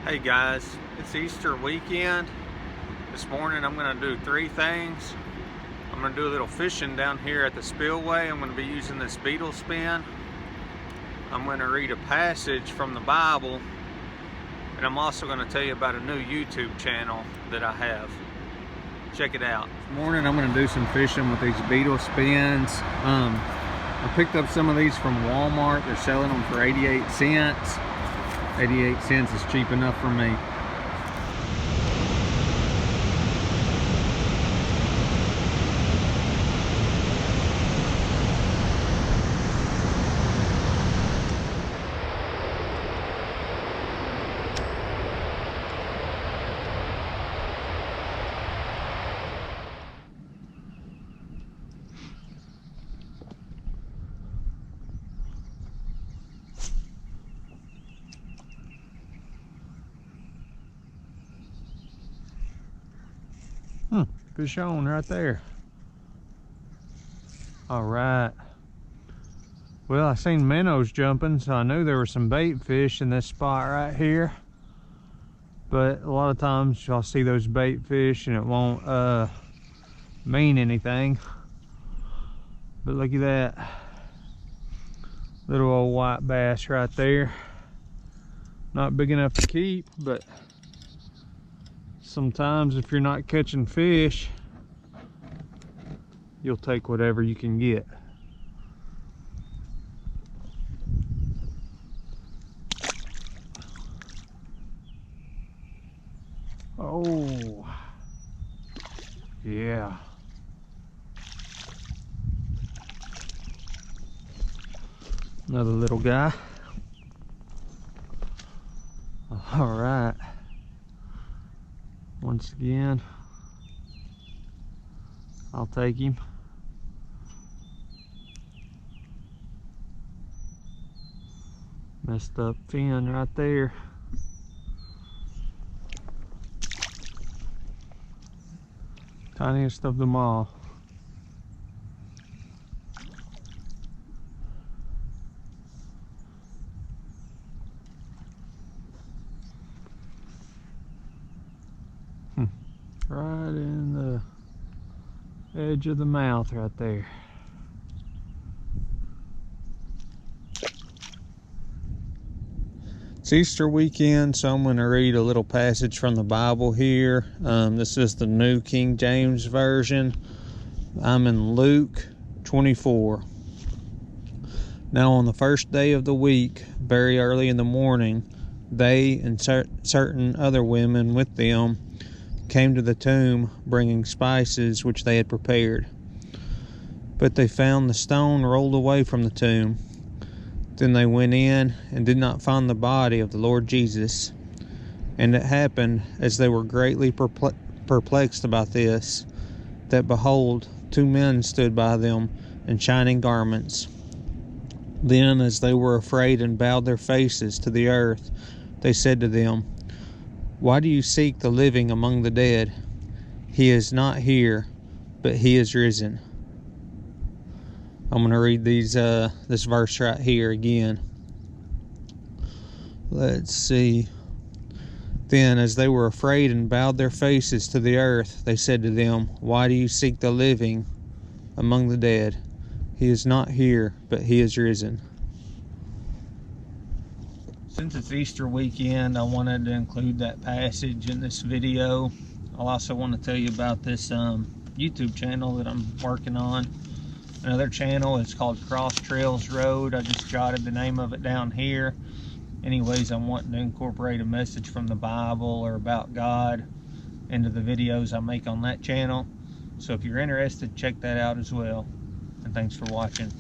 Hey guys, it's Easter weekend. This morning I'm going to do three things. I'm going to do a little fishing down here at the spillway. I'm going to be using this Beetle spin. I'm going to read a passage from the Bible, and I'm also going to tell you about a new YouTube channel that I have. Check it out. This morning I'm going to do some fishing with these Beetle spins. I picked up some of these from Walmart. They're selling them for 88 cents. 88 cents is cheap enough for me. Fish on right there. All right. Well, I seen minnows jumping, so I knew there were some bait fish in this spot right here. But a lot of times I'll see those bait fish and it won't mean anything. But look at that. Little old white bass right there. Not big enough to keep, but sometimes if you're not catching fish, you'll take whatever you can get. Oh, yeah. Another little guy. All right. Once again, I'll take him. Messed up fin right there. Tiniest of them all. Right in the edge of the mouth right there. It's Easter weekend, so I'm going to read a little passage from the Bible here. This is the New King James Version. I'm in Luke 24. Now on the first day of the week, very early in the morning, they and certain other women with them came to the tomb bringing spices which they had prepared. But they found the stone rolled away from the tomb. Then they went in and did not find the body of the Lord Jesus. And it happened, as they were greatly perplexed about this, that behold, two men stood by them in shining garments. Then, as they were afraid and bowed their faces to the earth, they said to them, "Why do you seek the living among the dead? He is not here, but he is risen." I'm going to read this verse right here again. Let's see. Then, as they were afraid and bowed their faces to the earth, they said to them, "Why do you seek the living among the dead? He is not here, but he is risen." Since it's Easter weekend, I wanted to include that passage in this video. I'll also want to tell you about this YouTube channel that I'm working on. Another channel is called Crosstrails Road. I just jotted the name of it down here. Anyways, I'm wanting to incorporate a message from the Bible or about God into the videos I make on that channel. So if you're interested, check that out as well. And thanks for watching.